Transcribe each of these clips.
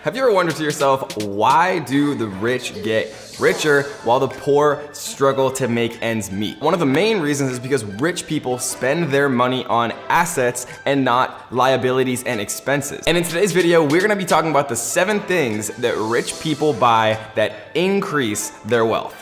Have you ever wondered to yourself, why do the rich get richer while the poor struggle to make ends meet? One of the main reasons is because rich people spend their money on assets and not liabilities and expenses. And in today's video, we're gonna be talking about the 7 things that rich people buy that increase their wealth.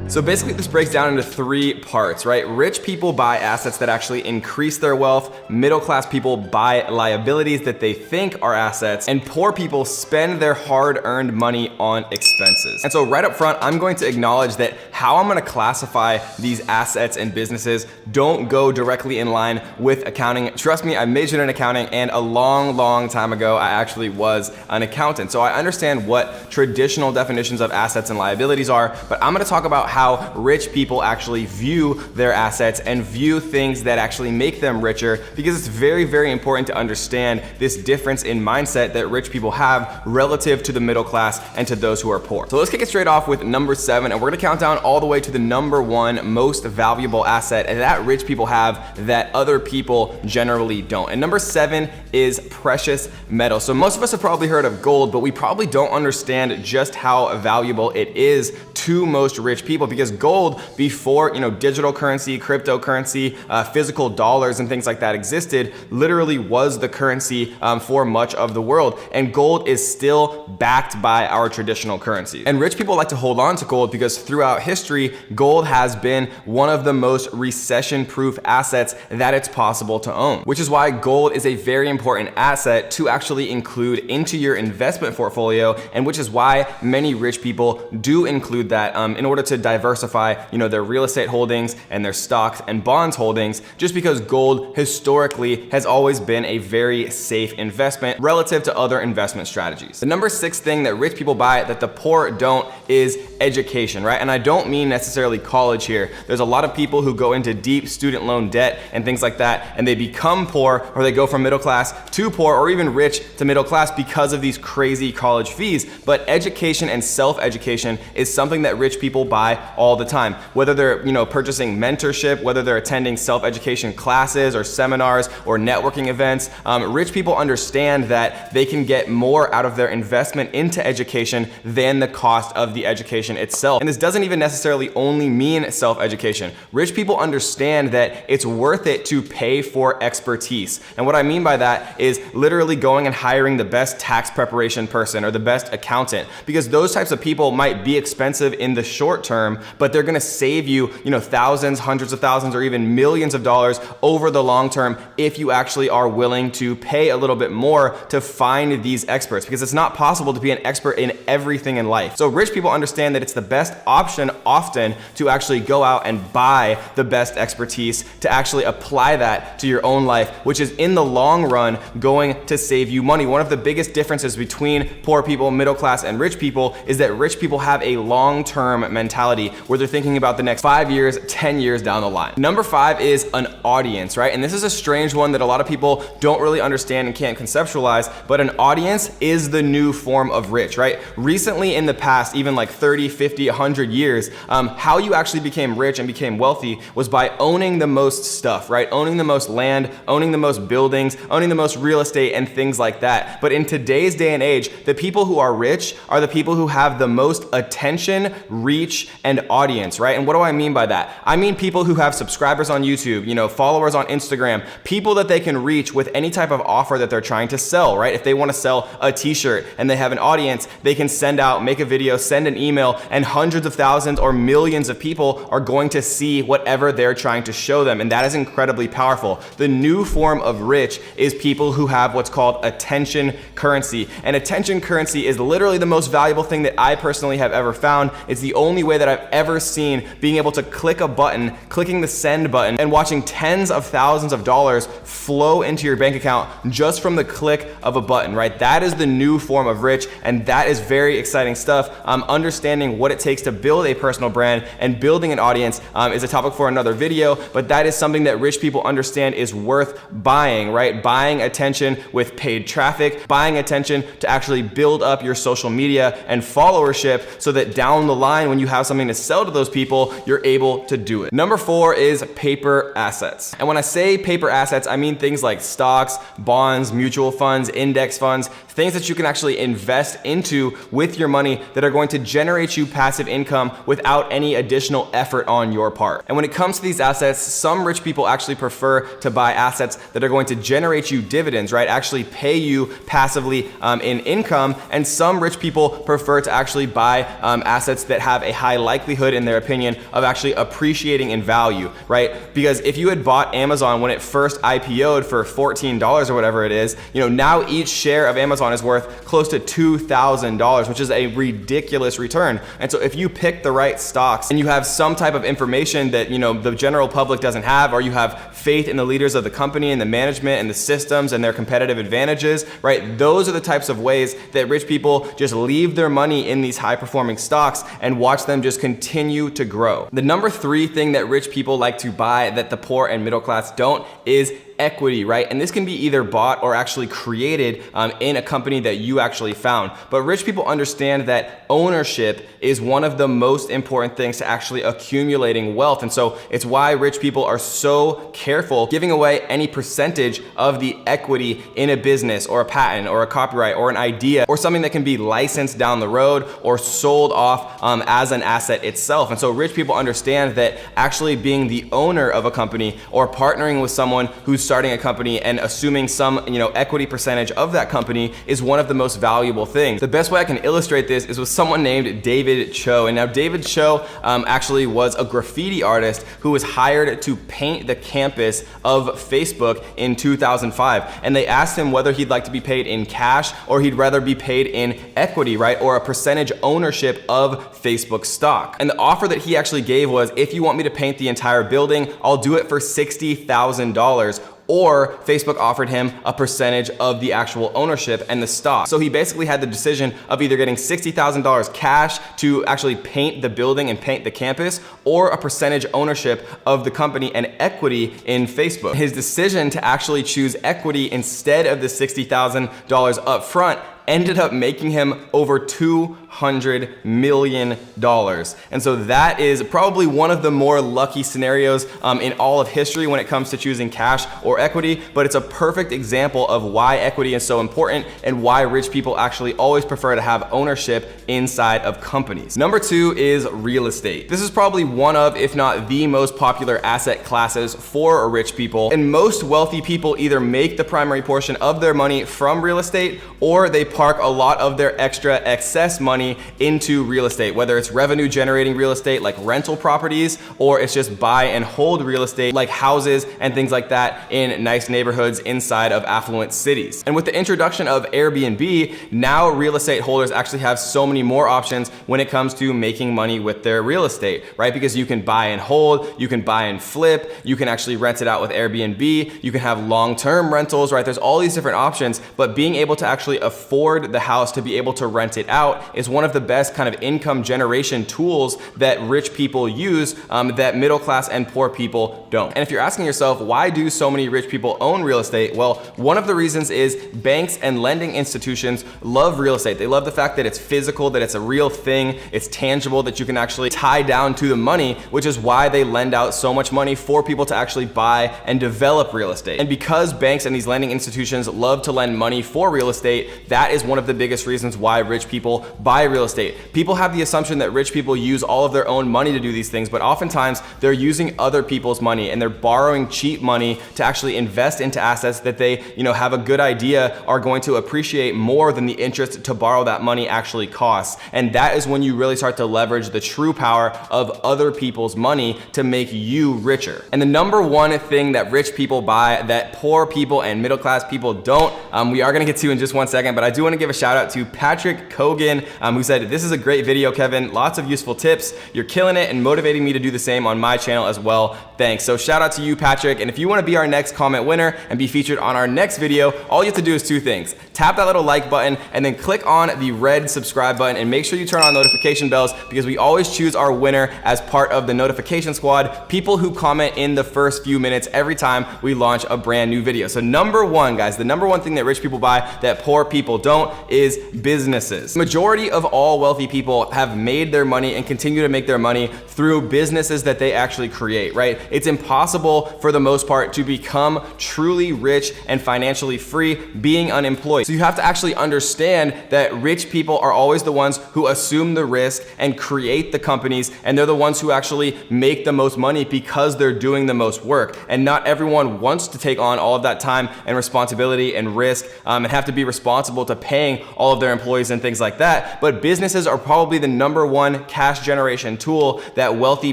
So basically this breaks down into 3 parts, right? Rich people buy assets that actually increase their wealth, middle class people buy liabilities that they think are assets, and poor people spend their hard-earned money on expenses. And so right up front, I'm going to acknowledge that how I'm gonna classify these assets and businesses don't go directly in line with accounting. Trust me, I majored in accounting, and a long time ago, I actually was an accountant. So I understand what traditional definitions of assets and liabilities are, but I'm gonna talk about how rich people actually view their assets and view things that actually make them richer, because it's very important to understand this difference in mindset that rich people have relative to the middle class and to those who are poor. So let's kick it straight off with number 7, and we're gonna count down all the way to the number 1 most valuable asset that rich people have that other people generally don't. And number 7 is precious metal. So most of us have probably heard of gold, but we probably don't understand just how valuable it is to most rich people, because gold, before digital currency, cryptocurrency, physical dollars and things like that existed, literally was the currency for much of the world. And gold is still backed by our traditional currencies. And rich people like to hold on to gold because throughout history, gold has been one of the most recession-proof assets that it's possible to own, which is why gold is a very important asset to actually include into your investment portfolio, and which is why many rich people do include that in order to diversify their real estate holdings and their stocks and bonds holdings, just because gold historically has always been a very safe investment relative to other investment strategies. The number 6 thing that rich people buy that the poor don't is education, right? And I don't mean necessarily college here. There's a lot of people who go into deep student loan debt and things like that, and they become poor, or they go from middle class to poor, or even rich to middle class because of these crazy college fees. But education and self-education is something that rich people buy all the time. Whether they're purchasing mentorship, whether they're attending self-education classes or seminars or networking events, rich people understand that they can get more out of their investment into education than the cost of the education itself. And this doesn't even necessarily only mean self-education. Rich people understand that it's worth it to pay for expertise. And what I mean by that is literally going and hiring the best tax preparation person or the best accountant, because those types of people might be expensive in the short term, but they're gonna save you, thousands, hundreds of thousands, or even millions of dollars over the long term if you actually are willing to pay a little bit more to find these experts, because it's not possible to be an expert in everything in life. So rich people understand that it's the best option often to actually go out and buy the best expertise to actually apply that to your own life, which is in the long run going to save you money. One of the biggest differences between poor people, middle class, and rich people is that rich people have a long-term mentality where they're thinking about the next 5 years, 10 years down the line. Number 5 is an audience, right? And this is a strange one that a lot of people don't really understand and can't conceptualize, but an audience is the new form of rich, right? Recently in the past, even like 30, 50, 100 years, how you actually became rich and became wealthy was by owning the most stuff, right? Owning the most land, owning the most buildings, owning the most real estate and things like that. But in today's day and age, the people who are rich are the people who have the most attention, reach, and audience, right? And what do I mean by that? I mean people who have subscribers on YouTube, followers on Instagram, people that they can reach with any type of offer that they're trying to sell, right? If they want to sell a t-shirt and they have an audience, they can send out, make a video, send an email, and hundreds of thousands or millions of people are going to see whatever they're trying to show them. And that is incredibly powerful. The new form of rich is people who have what's called attention currency. And attention currency is literally the most valuable thing that I personally have ever found. It's the only way that I've ever seen being able to click a button, clicking the send button, and watching tens of thousands of dollars flow into your bank account just from the click of a button, right? That is the new form of rich, and that is very exciting stuff. Understanding understanding what it takes to build a personal brand and building an audience is a topic for another video, but that is something that rich people understand is worth buying, right? Buying attention with paid traffic, buying attention to actually build up your social media and followership so that down the line, when you have something to sell to those people, you're able to do it. Number 4 is paper assets. And when I say paper assets, I mean things like stocks, bonds, mutual funds, index funds, things that you can actually invest into with your money that are going to generate you passive income without any additional effort on your part. And when it comes to these assets, some rich people actually prefer to buy assets that are going to generate you dividends, right? Actually pay you passively in income. And some rich people prefer to actually buy assets that have a high likelihood, in their opinion, of actually appreciating in value, right? Because if you had bought Amazon when it first IPO'd for $14 or whatever it is, now each share of Amazon is worth close to $2,000, which is a ridiculous return. And so if you pick the right stocks and you have some type of information that the general public doesn't have, or you have faith in the leaders of the company and the management and the systems and their competitive advantages, right? Those are the types of ways that rich people just leave their money in these high performing stocks and watch them just continue to grow. The number 3 thing that rich people like to buy that the poor and middle class don't is equity, right? And this can be either bought or actually created in a company that you actually found. But rich people understand that ownership is one of the most important things to actually accumulating wealth. And so it's why rich people are so careful giving away any percentage of the equity in a business or a patent or a copyright or an idea or something that can be licensed down the road or sold off as an asset itself. And so rich people understand that actually being the owner of a company or partnering with someone who's starting a company and assuming some equity percentage of that company is one of the most valuable things. The best way I can illustrate this is with someone named David Cho. And now David Cho actually was a graffiti artist who was hired to paint the campus of Facebook in 2005. And they asked him whether he'd like to be paid in cash or he'd rather be paid in equity, right? Or a percentage ownership of Facebook stock. And the offer that he actually gave was, if you want me to paint the entire building, I'll do it for $60,000. Or Facebook offered him a percentage of the actual ownership and the stock. So he basically had the decision of either getting $60,000 cash to actually paint the building and paint the campus, or a percentage ownership of the company and equity in Facebook. His decision to actually choose equity instead of the $60,000 up front ended up making him over $200 million. And so that is probably one of the more lucky scenarios in all of history when it comes to choosing cash or equity, but it's a perfect example of why equity is so important and why rich people actually always prefer to have ownership inside of companies. Number 2 is real estate. This is probably one of, if not the most popular asset classes for rich people, and most wealthy people either make the primary portion of their money from real estate or they park a lot of their extra excess money into real estate, whether it's revenue generating real estate like rental properties, or it's just buy and hold real estate like houses and things like that in nice neighborhoods inside of affluent cities. And with the introduction of Airbnb, now real estate holders actually have so many more options when it comes to making money with their real estate, right? Because you can buy and hold, you can buy and flip, you can actually rent it out with Airbnb, you can have long-term rentals, right? There's all these different options, but being able to actually afford the house to be able to rent it out is one of the best kind of income generation tools that rich people use that middle class and poor people don't. And if you're asking yourself, why do so many rich people own real estate? Well, one of the reasons is banks and lending institutions love real estate. They love the fact that it's physical, that it's a real thing, it's tangible, that you can actually tie down to the money, which is why they lend out so much money for people to actually buy and develop real estate. And because banks and these lending institutions love to lend money for real estate, that is one of the biggest reasons why rich people buy real estate. People have the assumption that rich people use all of their own money to do these things, but oftentimes they're using other people's money and they're borrowing cheap money to actually invest into assets that they, have a good idea are going to appreciate more than the interest to borrow that money actually costs. And that is when you really start to leverage the true power of other people's money to make you richer. And the number 1 thing that rich people buy that poor people and middle class people don't, we are gonna get to in just one second, but I do wanna give a shout out to Patrick Kogan, who said, "This is a great video, Kevin. Lots of useful tips. You're killing it and motivating me to do the same on my channel as well. Thanks." So shout out to you, Patrick. And if you want to be our next comment winner and be featured on our next video, all you have to do is two things. Tap that little like button and then click on the red subscribe button, and make sure you turn on notification bells, because we always choose our winner as part of the notification squad, people who comment in the first few minutes every time we launch a brand new video. So number one, guys, the number one thing that rich people buy that poor people don't is businesses. The majority of all wealthy people have made their money and continue to make their money through businesses that they actually create, right? It's impossible for the most part to become truly rich and financially free being unemployed. So you have to actually understand that rich people are always the ones who assume the risk and create the companies, and they're the ones who actually make the most money because they're doing the most work. And not everyone wants to take on all of that time and responsibility and risk and have to be responsible to paying all of their employees and things like that. But businesses are probably the number one cash generation tool that wealthy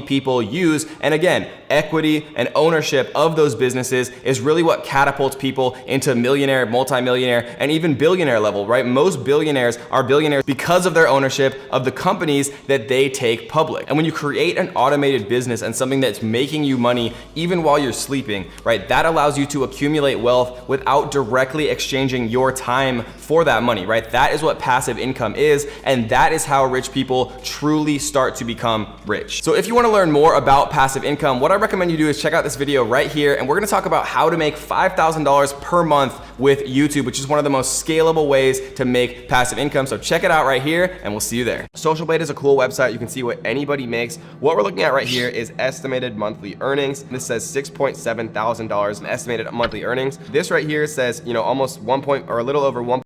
people use. And again, equity and ownership of those businesses is really what catapults people into millionaire, multimillionaire, and even billionaire level, right? Most billionaires are billionaires because of their ownership of the companies that they take public. And when you create an automated business and something that's making you money even while you're sleeping, right, that allows you to accumulate wealth without directly exchanging your time for that money, right? That is what passive income is, and that is how rich people truly start to become rich. So if you want to learn more about passive income, what I recommend you do is check out this video right here, and we're going to talk about how to make $5,000 per month with YouTube, which is one of the most scalable ways to make passive income. So check it out right here, and we'll see you there. SocialBlade is a cool website. You can see what anybody makes. What we're looking at right here is estimated monthly earnings. This says $6.7 thousand in estimated monthly earnings. This right here says, you know, almost or a little over 1.